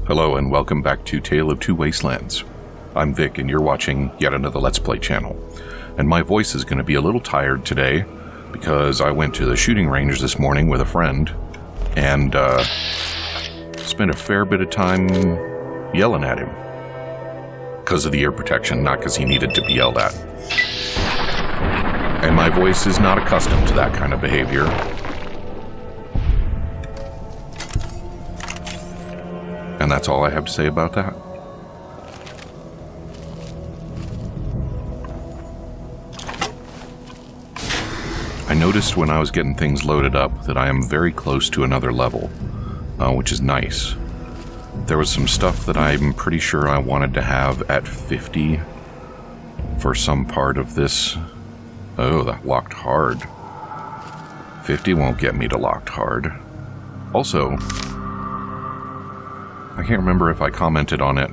Hello and welcome back to Tale of Two Wastelands. I'm Vic and you're watching yet another Let's Play channel. And my voice is going to be a little tired today because I went to the shooting range this morning with a friend and spent a fair bit of time yelling at him. Because of the ear protection, not because he needed to be yelled at. And my voice is not accustomed to that kind of behavior. And that's all I have to say about that. I noticed when I was getting things loaded up that I am very close to another level, which is nice. There was some stuff that I'm pretty sure I wanted to have at 50 for some part of this. Oh, that locked hard. 50 won't get me to locked hard. Also, I can't remember if I commented on it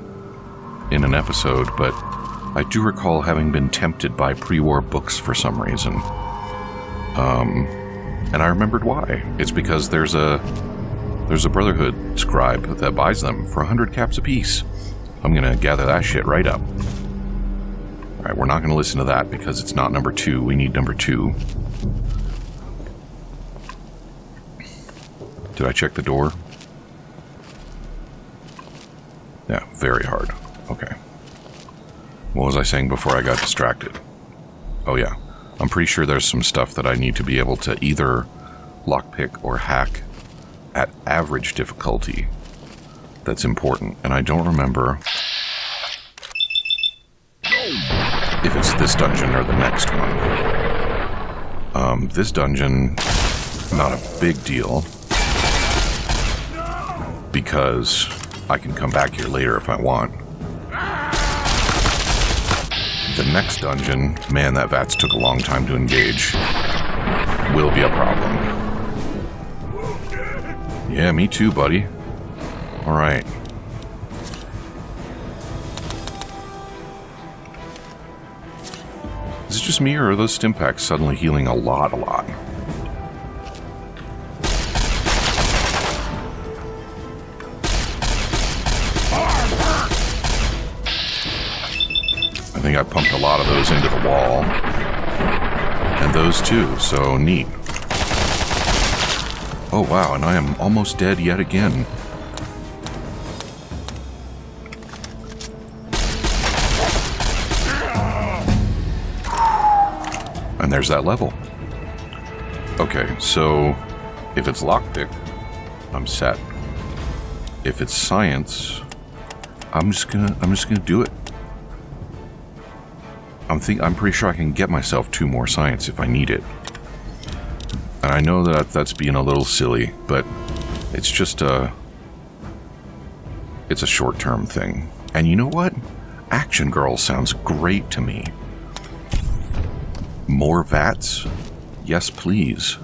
in an episode, but I do recall having been tempted by pre-war books for some reason. And I remembered why. It's because there's a Brotherhood scribe that buys them for 100 caps apiece. I'm gonna gather that shit right up. Alright, we're not gonna listen to that because it's not number 2. We need number 2. Did I check the door? Yeah, very hard. Okay. What was I saying before I got distracted? Oh yeah. I'm pretty sure there's some stuff that I need to be able to either lockpick or hack at average difficulty that's important. And I don't remember if it's this dungeon or the next one. This dungeon, not a big deal. Because I can come back here later if I want. The next dungeon, man, that VATS took a long time to engage. Will be a problem. Yeah, me too, buddy. Alright. Is it just me, or are those Stimpaks suddenly healing a lot? I think I pumped a lot of those into the wall. And those too, so neat. Oh wow, and I am almost dead yet again. And there's that level. Okay, so if it's lockpick, I'm set. If it's science, I'm just gonna do it. I'm pretty sure I can get myself 2 more science if I need it. And I know that that's being a little silly, but it's just it's a short-term thing. And you know what? Action Girl sounds great to me. More VATS? Yes, please.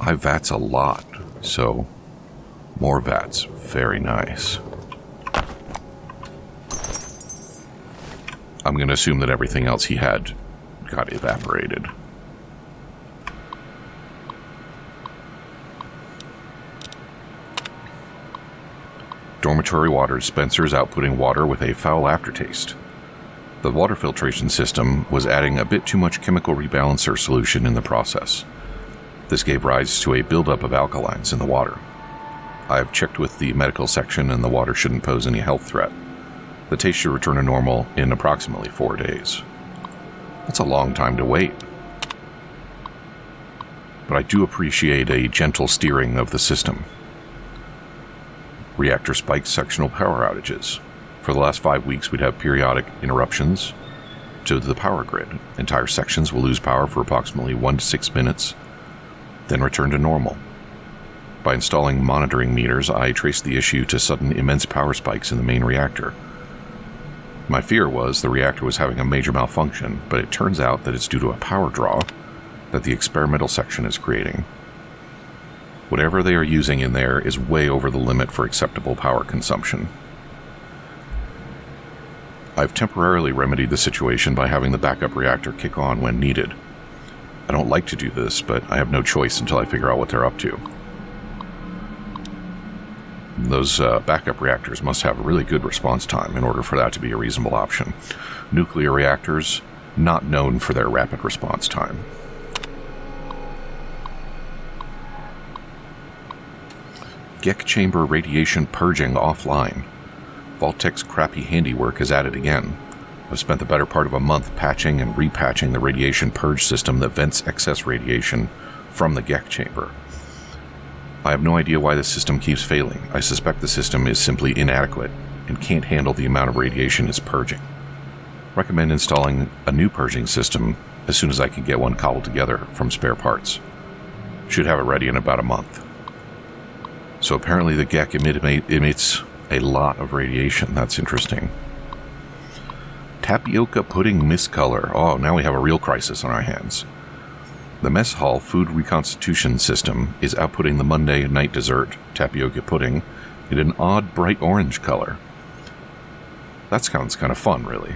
I VATS a lot, so more VATS. Very nice. I'm going to assume that everything else he had got evaporated. Dormitory water dispensers outputting water with a foul aftertaste. The water filtration system was adding a bit too much chemical rebalancer solution in the process. This gave rise to a buildup of alkalines in the water. I have checked with the medical section and the water shouldn't pose any health threat. The taste should return to normal in approximately 4 days. That's a long time to wait. But I do appreciate a gentle steering of the system. Reactor spikes sectional power outages. For the last 5 weeks, we'd have periodic interruptions to the power grid. Entire sections will lose power for approximately 1 to 6 minutes, then return to normal. By installing monitoring meters, I traced the issue to sudden immense power spikes in the main reactor. My fear was the reactor was having a major malfunction, but it turns out that it's due to a power draw that the experimental section is creating. Whatever they are using in there is way over the limit for acceptable power consumption. I've temporarily remedied the situation by having the backup reactor kick on when needed. I don't like to do this, but I have no choice until I figure out what they're up to. Those backup reactors must have a really good response time in order for that to be a reasonable option. Nuclear reactors, not known for their rapid response time. GEC chamber radiation purging offline. Vault-Tec's crappy handiwork is at it again. I've spent the better part of a month patching and repatching the radiation purge system that vents excess radiation from the GEC chamber. I have no idea why the system keeps failing. I suspect the system is simply inadequate and can't handle the amount of radiation it's purging. Recommend installing a new purging system as soon as I can get one cobbled together from spare parts. Should have it ready in about a month. So apparently the GEC emits a lot of radiation. That's interesting. Tapioca pudding miscolor. Oh, now we have a real crisis on our hands. The mess hall food reconstitution system is outputting the Monday night dessert, tapioca pudding, in an odd bright orange color. That sounds kind of fun, really.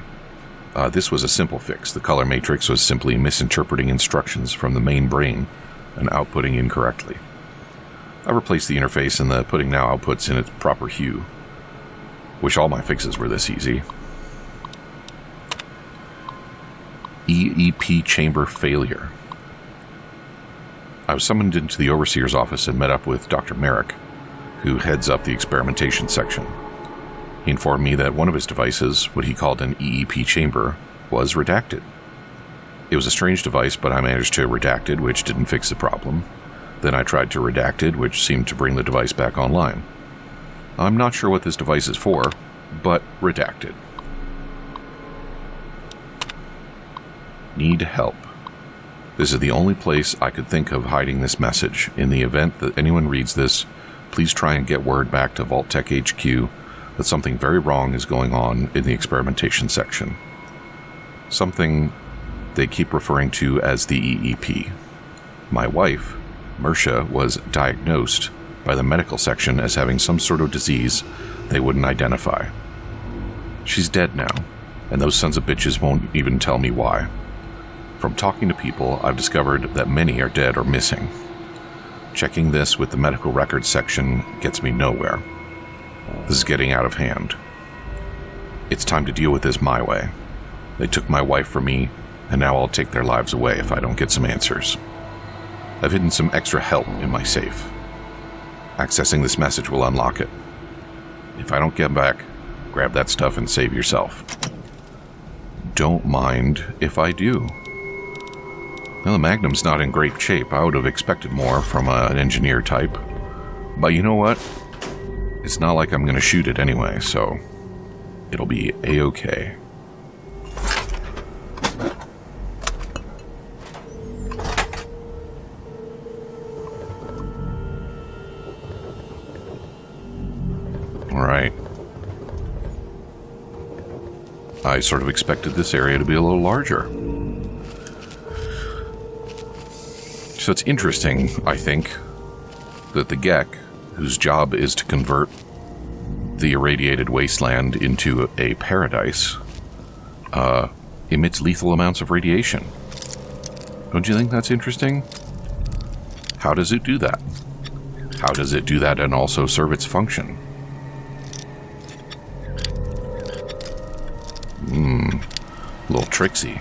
This was a simple fix. The color matrix was simply misinterpreting instructions from the main brain and outputting incorrectly. I replaced the interface and the pudding now outputs in its proper hue. Wish all my fixes were this easy. EEP chamber failure. I was summoned into the overseer's office and met up with Dr. Merrick, who heads up the experimentation section. He informed me that one of his devices, what he called an EEP chamber, was redacted. It was a strange device, but I managed to redact it, which didn't fix the problem. Then I tried to redact it, which seemed to bring the device back online. I'm not sure what this device is for, but redacted. Need help. This is the only place I could think of hiding this message. In the event that anyone reads this, please try and get word back to Vault-Tec HQ that something very wrong is going on in the experimentation section. Something they keep referring to as the EEP. My wife, Mersha, was diagnosed by the medical section as having some sort of disease they wouldn't identify. She's dead now, and those sons of bitches won't even tell me why. From talking to people, I've discovered that many are dead or missing. Checking this with the medical records section gets me nowhere. This is getting out of hand. It's time to deal with this my way. They took my wife from me, and now I'll take their lives away if I don't get some answers. I've hidden some extra help in my safe. Accessing this message will unlock it. If I don't get back, grab that stuff and save yourself. Don't mind if I do. Well, the Magnum's not in great shape. I would have expected more from an engineer type. But you know what? It's not like I'm going to shoot it anyway, so it'll be A-okay. Alright. I sort of expected this area to be a little larger. So it's interesting, I think, that the GEC, whose job is to convert the irradiated wasteland into a paradise, emits lethal amounts of radiation. Don't you think that's interesting? How does it do that? How does it do that and also serve its function? A little tricksy.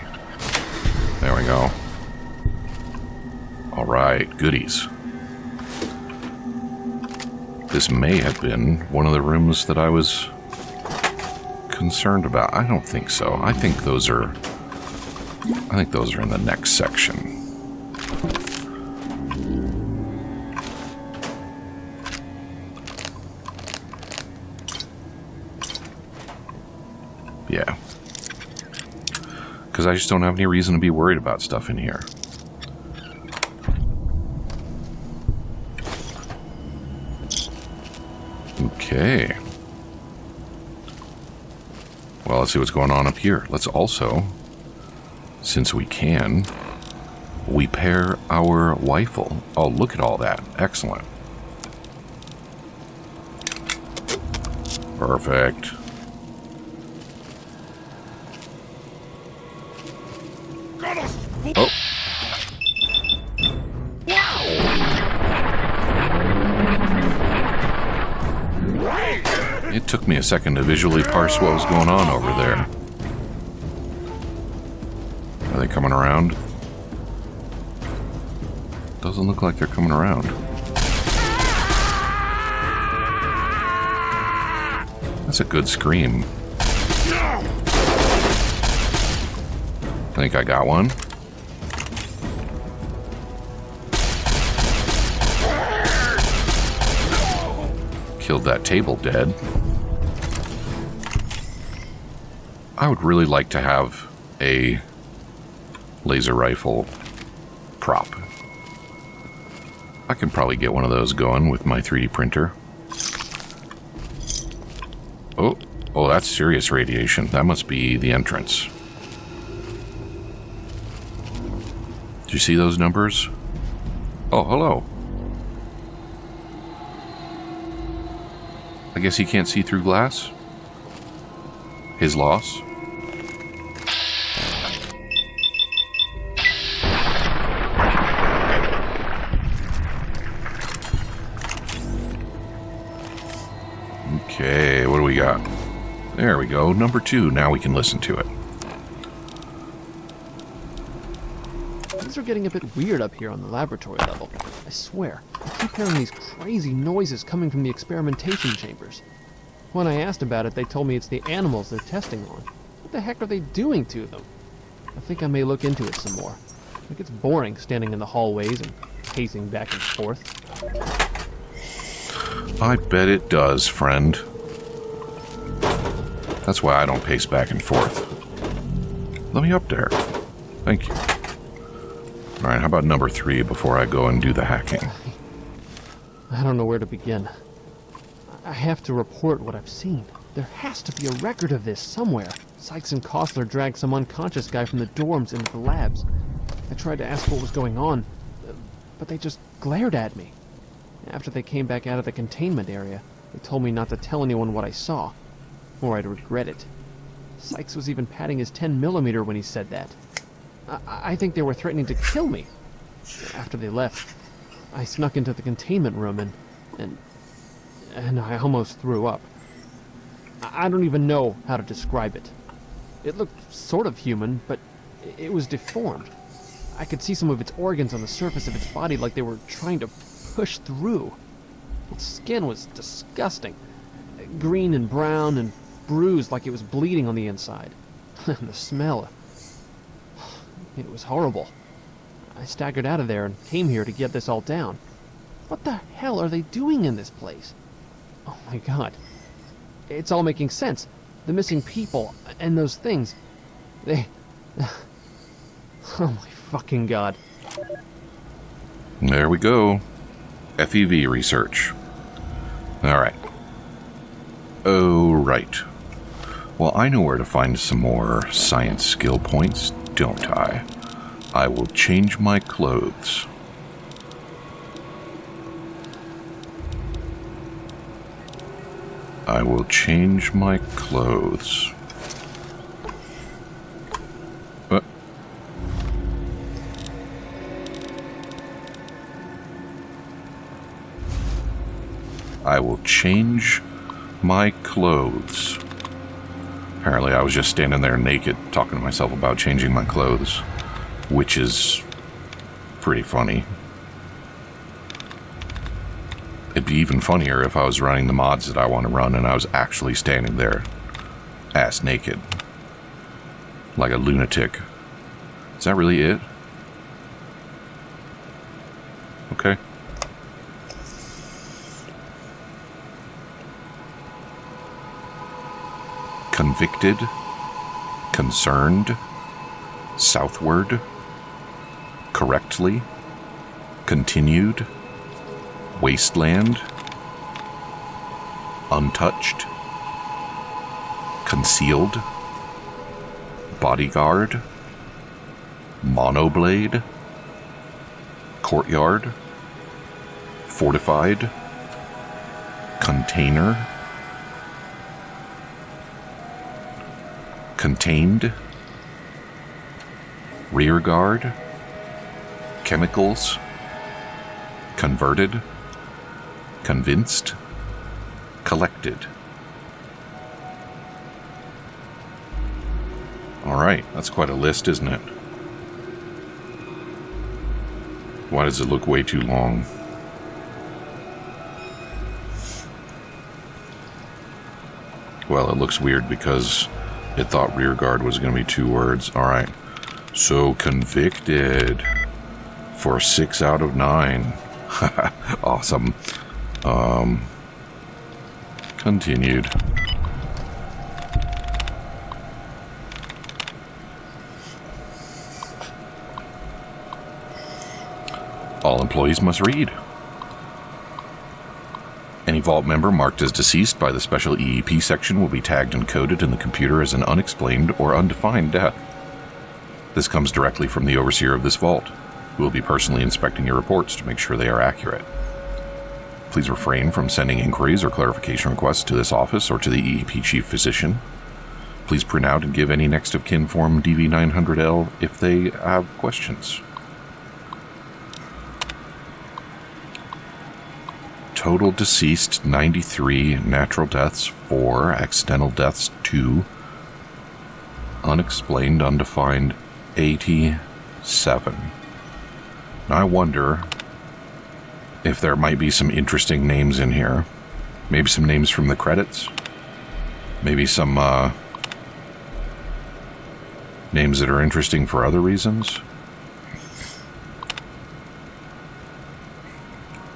There we go. Alright, goodies. This may have been one of the rooms that I was concerned about. I don't think so. I think those are in the next section. Yeah. Because I just don't have any reason to be worried about stuff in here. Okay. Well, let's see what's going on up here. Let's also, since we can, repair our rifle. Oh, look at all that. Excellent. Perfect. Oh. It took me a second to visually parse what was going on over there. Are they coming around? Doesn't look like they're coming around. That's a good scream. Think I got one? Killed that table dead. I would really like to have a laser rifle prop. I can probably get one of those going with my 3D printer. Oh, that's serious radiation. That must be the entrance. Did you see those numbers? Oh, hello. I guess he can't see through glass? His loss? Okay, what do we got? There we go, number 2. Now we can listen to it. Things are getting a bit weird up here on the laboratory level. I swear, I keep hearing these crazy noises coming from the experimentation chambers. When I asked about it, they told me it's the animals they're testing on. What the heck are they doing to them? I think I may look into it some more. It gets boring standing in the hallways and pacing back and forth. I bet it does, friend. That's why I don't pace back and forth. Let me up there. Thank you. Alright, how about number 3 before I go and do the hacking? I don't know where to begin. I have to report what I've seen. There has to be a record of this somewhere. Sykes and Kostler dragged some unconscious guy from the dorms into the labs. I tried to ask what was going on, but they just glared at me. After they came back out of the containment area, they told me not to tell anyone what I saw, or I'd regret it. Sykes was even patting his 10mm when he said that. I think they were threatening to kill me. After they left, I snuck into the containment room and I almost threw up. I don't even know how to describe it. It looked sort of human, but it was deformed. I could see some of its organs on the surface of its body like they were trying to push through. Its skin was disgusting. Green and brown and bruised like it was bleeding on the inside. And the smell... it was horrible. I staggered out of there and came here to get this all down. What the hell are they doing in this place? Oh my god. It's all making sense. The missing people and those things. They... oh my fucking god. There we go. FEV research. Alright. Oh, right. Well, I know where to find some more science skill points, don't I? I will change my clothes. I will change my clothes. I will change my clothes. Apparently I was just standing there naked talking to myself about changing my clothes, which is pretty funny. It'd be even funnier if I was running the mods that I want to run and I was actually standing there, ass naked, like a lunatic. Is that really it? Okay. Convicted, concerned, southward, correctly, continued, wasteland, untouched, concealed, bodyguard, monoblade, courtyard, fortified, container, contained, rear guard, chemicals, converted, convinced, collected, Alright, that's quite a list, isn't it? Why does it look way too long? Well, it looks weird because it thought rear guard was going to be 2 words. Alright. So, convicted for 6 out of 9. Awesome. Continued. All employees must read. Any vault member marked as deceased by the special EEP section will be tagged and coded in the computer as an unexplained or undefined death. This comes directly from the overseer of this vault, who will be personally inspecting your reports to make sure they are accurate. Please refrain from sending inquiries or clarification requests to this office or to the EEP chief physician. Please print out and give any next of kin form DV900L if they have questions. Total deceased 93, natural deaths 4, accidental deaths 2, unexplained undefined 87. Now I wonder if there might be some interesting names in here. Maybe some names from the credits. Maybe some names that are interesting for other reasons.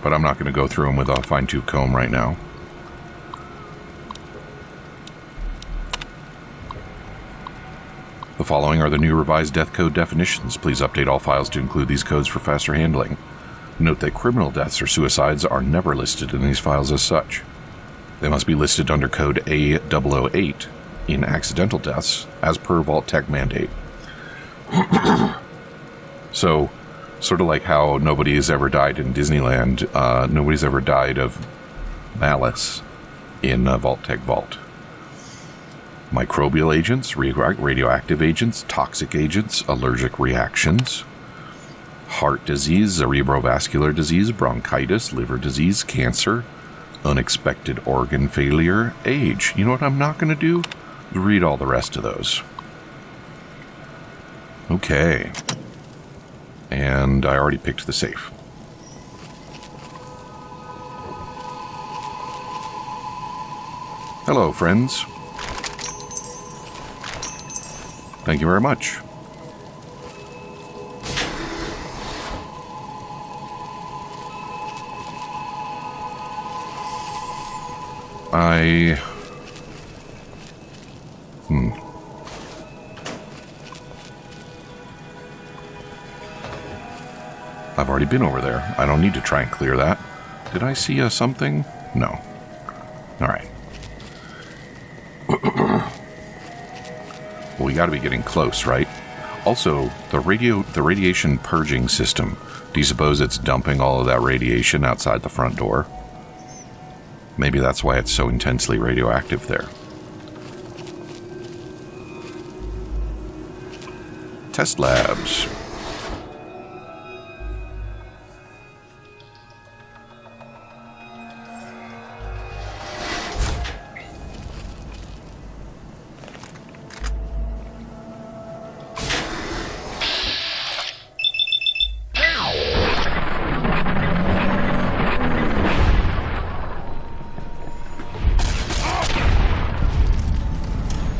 But I'm not going to go through them with a fine-tooth comb right now. The following are the new revised death code definitions. Please update all files to include these codes for faster handling. Note that criminal deaths or suicides are never listed in these files as such. They must be listed under code A008 in accidental deaths, as per Vault Tech mandate. So, sort of like how nobody has ever died in Disneyland, nobody's ever died of malice in Vault Tech Vault. Microbial agents, radioactive agents, toxic agents, allergic reactions, heart disease, cerebrovascular disease, bronchitis, liver disease, cancer, unexpected organ failure, age. You know what I'm not going to do? Read all the rest of those. Okay. And I already picked the safe. Hello, friends. Thank you very much. I've already been over there. I don't need to try and clear that. Did I see something? No. Alright. Well, we gotta be getting close, right? Also, the radiation purging system. Do you suppose it's dumping all of that radiation outside the front door? Maybe that's why it's so intensely radioactive there. Test labs.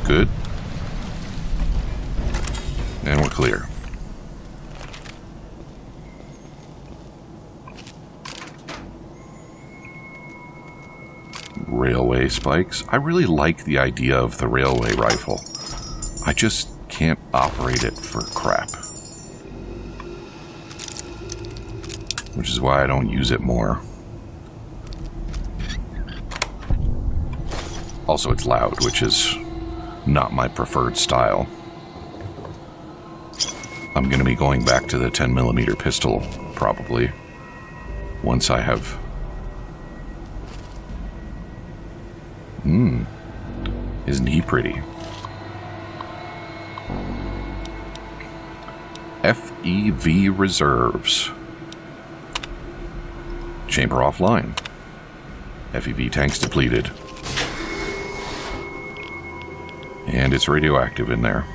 Good. And we're clear. Railway spikes. I really like the idea of the railway rifle. I just can't operate it for crap. Which is why I don't use it more. Also, it's loud, which is not my preferred style. I'm going to be going back to the 10mm pistol, probably, once I have... Isn't he pretty? FEV reserves. Chamber offline. FEV tanks depleted. And it's radioactive in there.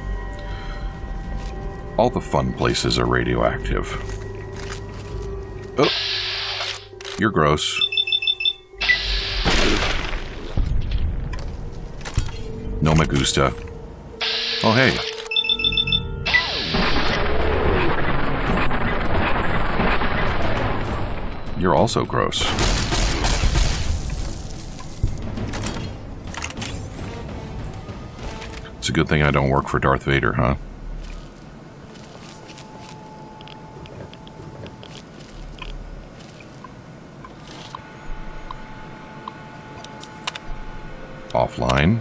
All the fun places are radioactive. Oh, you're gross. No me gusta. Oh, hey. You're also gross. It's a good thing I don't work for Darth Vader, huh? Offline.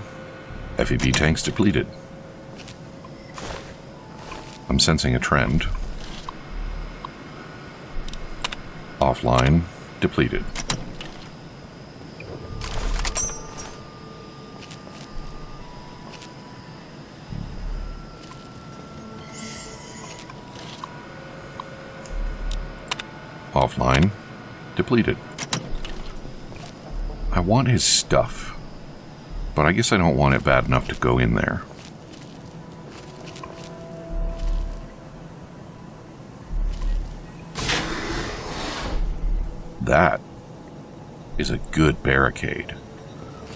FEV tanks depleted. I'm sensing a trend. Offline. Depleted. Offline. Depleted. I want his stuff, but I guess I don't want it bad enough to go in there. That is a good barricade.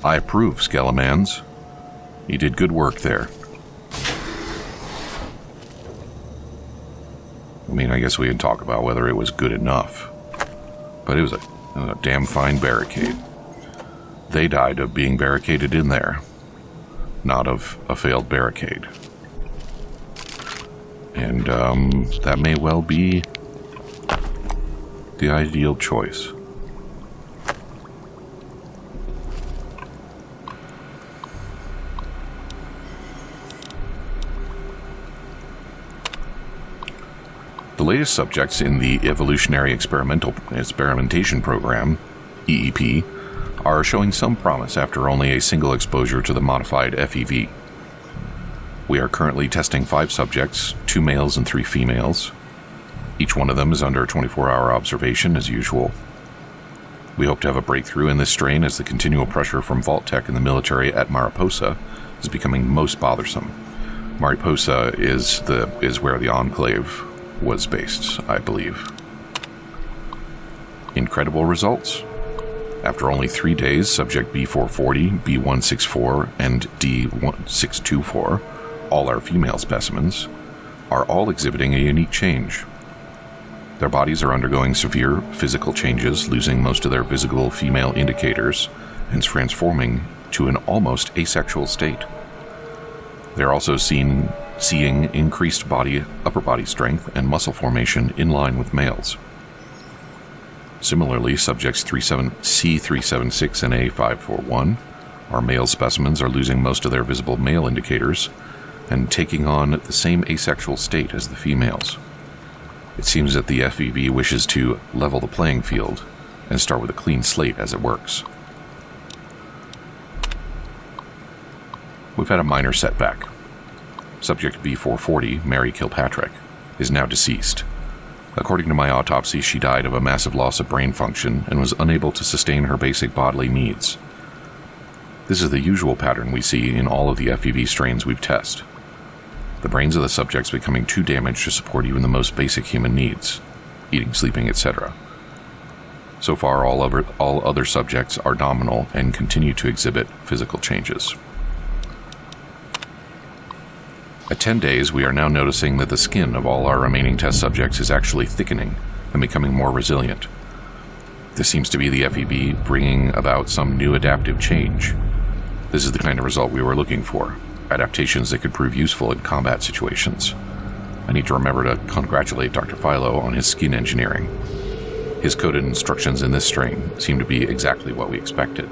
I approve, Skelemans. You did good work there. I mean, I guess we can talk about whether it was good enough. But it was a damn fine barricade. They died of being barricaded in there, not of a failed barricade. And that may well be the ideal choice. The latest subjects in the Evolutionary Experimentation Program, EEP, are showing some promise after only a single exposure to the modified FEV. We are currently testing 5 subjects, 2 males and 3 females. Each one of them is under 24-hour observation as usual. We hope to have a breakthrough in this strain as the continual pressure from Vault Tech in the military at Mariposa is becoming most bothersome. Mariposa is where the Enclave was based, I believe. Incredible results. After only 3 days, subject B440, B164, and D624, all our female specimens, are all exhibiting a unique change. Their bodies are undergoing severe physical changes, losing most of their visible female indicators, and transforming to an almost asexual state. They are also seeing increased upper body strength and muscle formation in line with males. Similarly, subjects C376 and A541, our male specimens, are losing most of their visible male indicators and taking on the same asexual state as the females. It seems that the FEV wishes to level the playing field and start with a clean slate as it works. We've had a minor setback. Subject B440, Mary Kilpatrick, is now deceased. According to my autopsy, she died of a massive loss of brain function and was unable to sustain her basic bodily needs. This is the usual pattern we see in all of the FEV strains we've tested. The brains of the subjects becoming too damaged to support even the most basic human needs, eating, sleeping, etc. So far, all other subjects are nominal and continue to exhibit physical changes. At 10 days, we are now noticing that the skin of all our remaining test subjects is actually thickening and becoming more resilient. This seems to be the FEV bringing about some new adaptive change. This is the kind of result we were looking for, adaptations that could prove useful in combat situations. I need to remember to congratulate Dr. Philo on his skin engineering. His coded instructions in this strain seem to be exactly what we expected.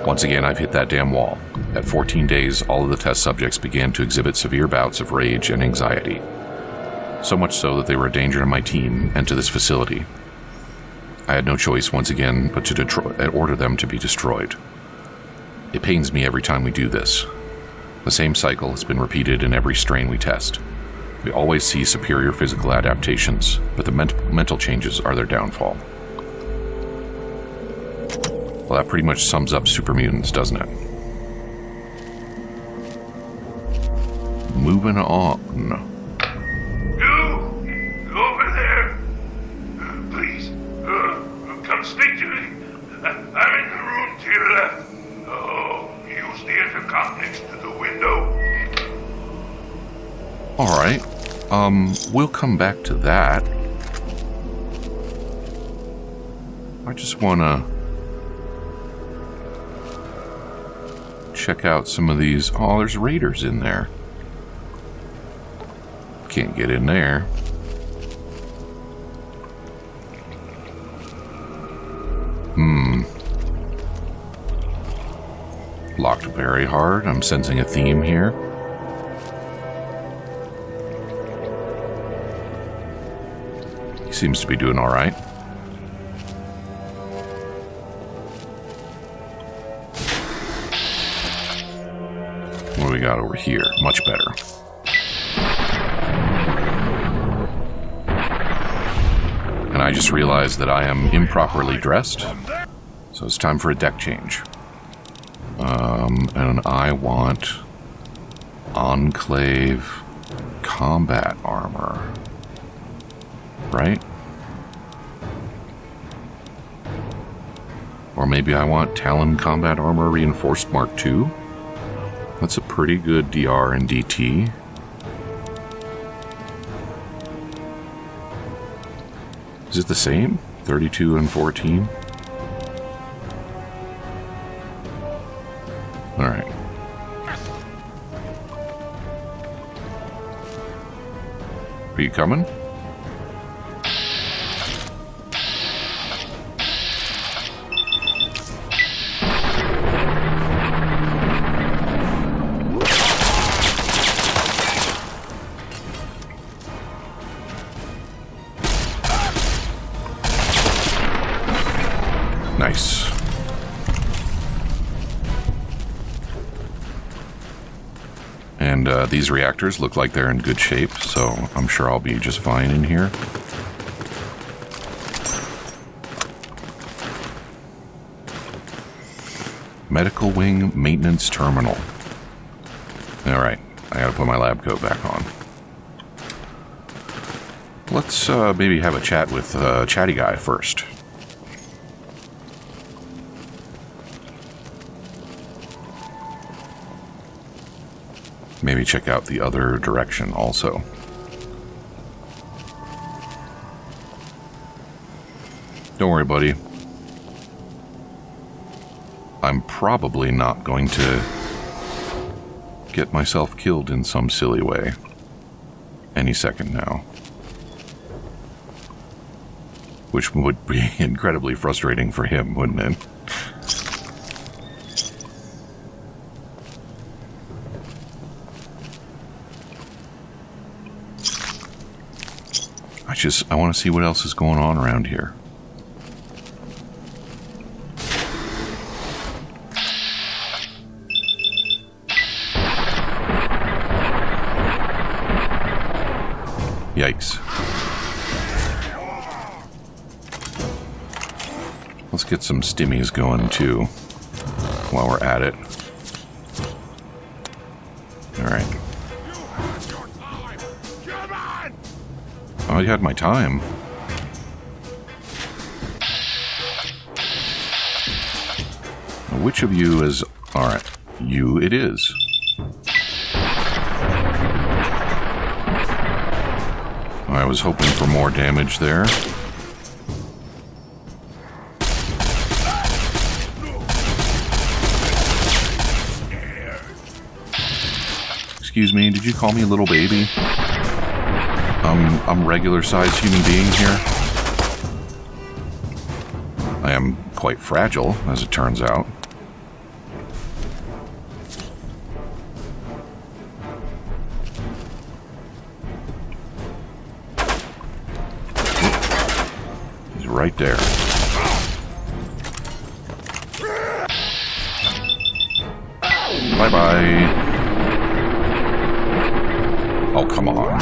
Once again, I've hit that damn wall. At 14 days, all of the test subjects began to exhibit severe bouts of rage and anxiety. So much so that they were a danger to my team and to this facility. I had no choice once again but to order them to be destroyed. It pains me every time we do this. The same cycle has been repeated in every strain we test. We always see superior physical adaptations, but the mental changes are their downfall. Well, that pretty much sums up super mutants, doesn't it? moving on. You over there? Please, come speak to me. I'm in the room to your left. Oh, use the intercom next to the window. Alright. We'll come back to that. I just wanna check out some of these. Oh, there's raiders in there. Can't get in there. Locked very hard. I'm sensing a theme here. He seems to be doing alright. What do we got over here? Much better. And I just realized that I am improperly dressed. So it's time for a deck change. And I want Enclave combat armor. Right? Or maybe I want Talon combat armor reinforced Mark II. That's a pretty good DR and DT. Is it the same? 32 and 14? Alright. Are you coming? Nice. And these reactors look like they're in good shape, so I'm sure I'll be just fine in here. Medical Wing Maintenance Terminal. Alright, I gotta put my lab coat back on. Let's maybe have a chat with Chatty Guy first. Maybe check out the other direction also. Don't worry, buddy. I'm probably not going to get myself killed in some silly way. Any second now. Which would be incredibly frustrating for him, wouldn't it? I want to see what else is going on around here. Yikes. Let's get some stimmies going too, while we're at it. Alright. Oh, you had my time. Which of you is... Alright, you it is. I was hoping for more damage there. Excuse me, did you call me a little baby? I'm regular-sized human being here. I am quite fragile, as it turns out. He's right there. Bye-bye. Oh, come on.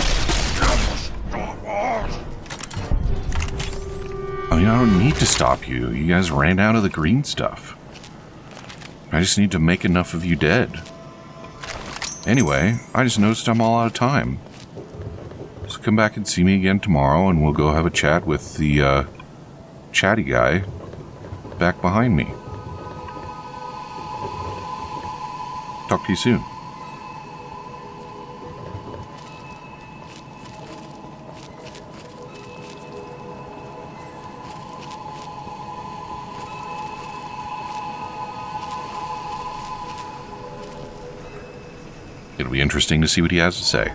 I mean, I don't need to stop you. You guys ran out of the green stuff. I just need to make enough of you dead. Anyway, I just noticed I'm all out of time. So come back and see me again tomorrow, and we'll go have a chat with the chatty guy back behind me. Talk to you soon. It'll be interesting to see what he has to say.